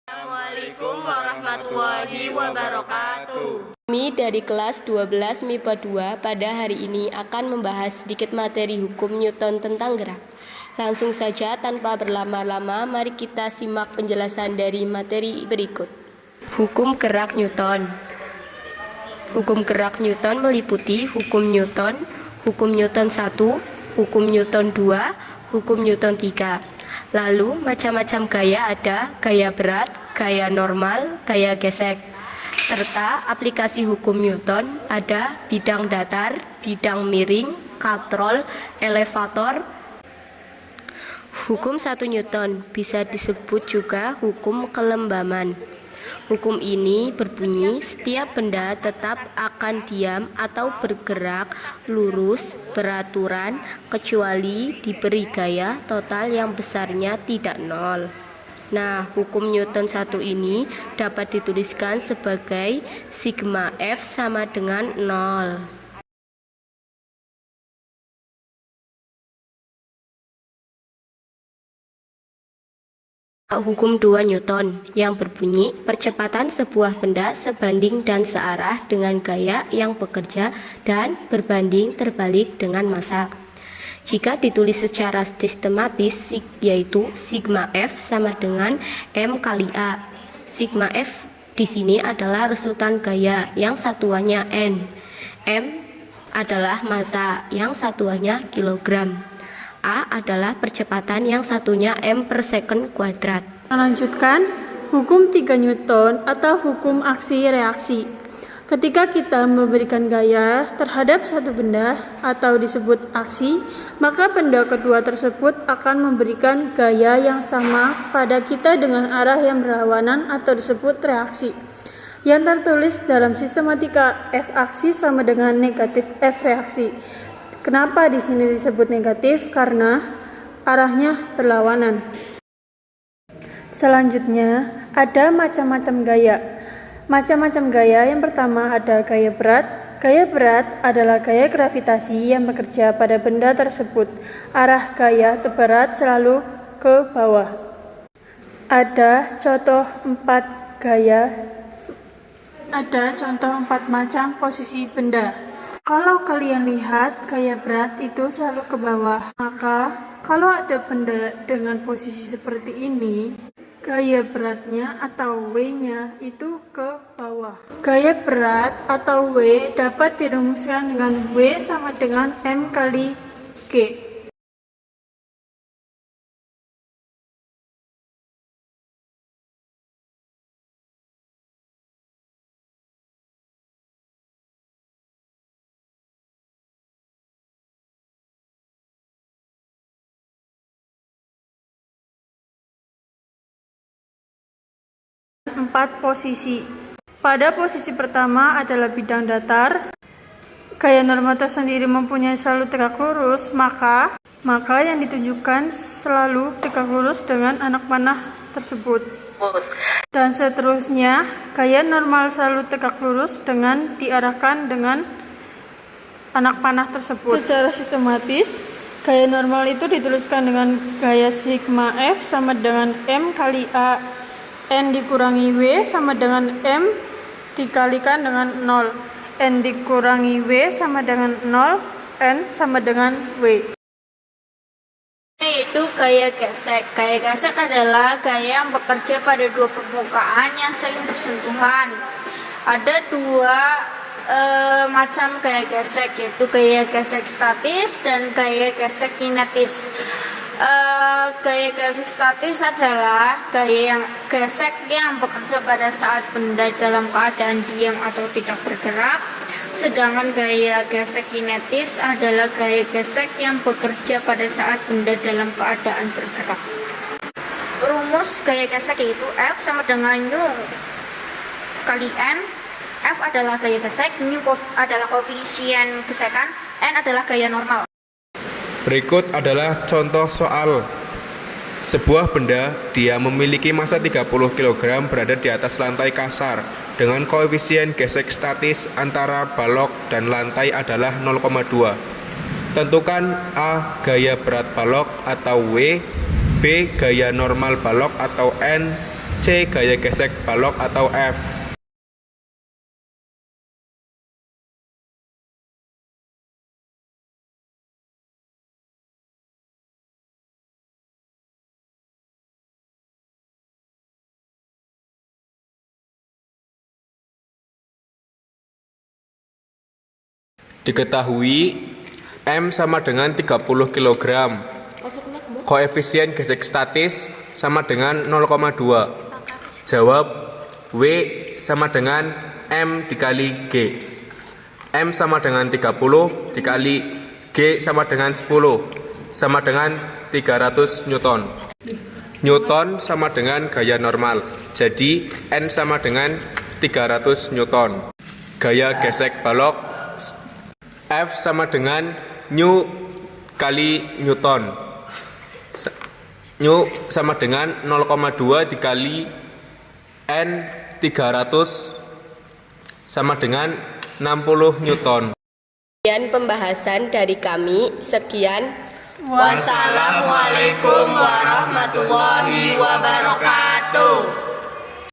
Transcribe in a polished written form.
Assalamualaikum warahmatullahi wabarakatuh. Kami dari kelas 12 MIPA 2 pada hari ini akan membahas sedikit materi hukum Newton tentang gerak. Langsung saja tanpa berlama-lama, mari kita simak penjelasan dari materi berikut. Hukum gerak Newton. Hukum gerak Newton meliputi hukum Newton 1, hukum Newton 2, hukum Newton 3. Lalu macam-macam gaya ada gaya berat, gaya normal, gaya gesek. Serta aplikasi hukum Newton ada bidang datar, bidang miring, katrol, elevator. Hukum 1 Newton bisa disebut juga hukum kelembaman. Hukum ini berbunyi setiap benda tetap akan diam atau bergerak lurus beraturan kecuali diberi gaya total yang besarnya tidak nol. Nah, hukum Newton 1 ini dapat dituliskan sebagai sigma F sama dengan 0. Hukum 2 Newton yang berbunyi percepatan sebuah benda sebanding dan searah dengan gaya yang bekerja dan berbanding terbalik dengan massa. Jika ditulis secara sistematis, yaitu sigma F sama dengan M kali A. Sigma F di sini adalah resultan gaya yang satuannya N. M adalah massa yang satuannya kilogram. A adalah percepatan yang satunya M per second kuadrat. Melanjutkan, hukum 3 Newton atau hukum aksi-reaksi. Ketika kita memberikan gaya terhadap satu benda atau disebut aksi, maka benda kedua tersebut akan memberikan gaya yang sama pada kita dengan arah yang berlawanan atau disebut reaksi. Yang tertulis dalam sistematika F aksi sama dengan negatif F reaksi. Kenapa di sini disebut negatif? Karena arahnya berlawanan. Selanjutnya, ada macam-macam gaya. Macam-macam gaya yang pertama ada gaya berat. Gaya berat adalah gaya gravitasi yang bekerja pada benda tersebut. Arah gaya berat selalu ke bawah. Ada contoh 4 gaya. Ada contoh 4 macam posisi benda. Kalau kalian lihat gaya berat itu selalu ke bawah, maka kalau ada benda dengan posisi seperti ini, gaya beratnya atau W-nya itu ke bawah. Gaya berat atau W dapat dirumuskan dengan W sama dengan M kali G. Empat posisi. Pada posisi pertama adalah bidang datar. Gaya normal tersendiri mempunyai selalu tegak lurus, maka yang ditunjukkan selalu tegak lurus dengan anak panah tersebut. Dan seterusnya, gaya normal selalu tegak lurus dengan diarahkan dengan anak panah tersebut. Secara sistematis, gaya normal itu dituliskan dengan gaya sigma F sama dengan M kali A. N dikurangi W sama dengan M dikalikan dengan 0. N dikurangi W sama dengan 0. N sama dengan W. Yaitu gaya gesek. Gaya gesek adalah gaya yang bekerja pada dua permukaan yang saling bersentuhan. Ada dua macam gaya gesek, yaitu gaya gesek statis dan gaya gesek kinetis. Gaya gesek statis adalah gaya yang gesek yang bekerja pada saat benda dalam keadaan diam atau tidak bergerak, sedangkan gaya gesek kinetis adalah gaya gesek yang bekerja pada saat benda dalam keadaan bergerak. Rumus gaya gesek yaitu F sama dengan U kali N. F adalah gaya gesek, U adalah koefisien gesekan, N adalah gaya normal. Berikut adalah contoh soal. Sebuah benda, dia memiliki massa 30 kg berada di atas lantai kasar dengan koefisien gesek statis antara balok dan lantai adalah 0,2. Tentukan A. Gaya berat balok atau W, B. Gaya normal balok atau N, C. Gaya gesek balok atau F. Diketahui M sama dengan 30 kg. Koefisien gesek statis sama dengan 0,2. Jawab W sama dengan M dikali G. M sama dengan 30 dikali G sama dengan 10 sama dengan 300 Newton. Newton sama dengan gaya normal. Jadi N sama dengan 300 Newton. Gaya gesek balok F sama dengan New kali Newton. New sama dengan 0,2 dikali N 300 sama dengan 60 Newton. Sekian pembahasan dari kami. Sekian. Wassalamualaikum warahmatullahi wabarakatuh.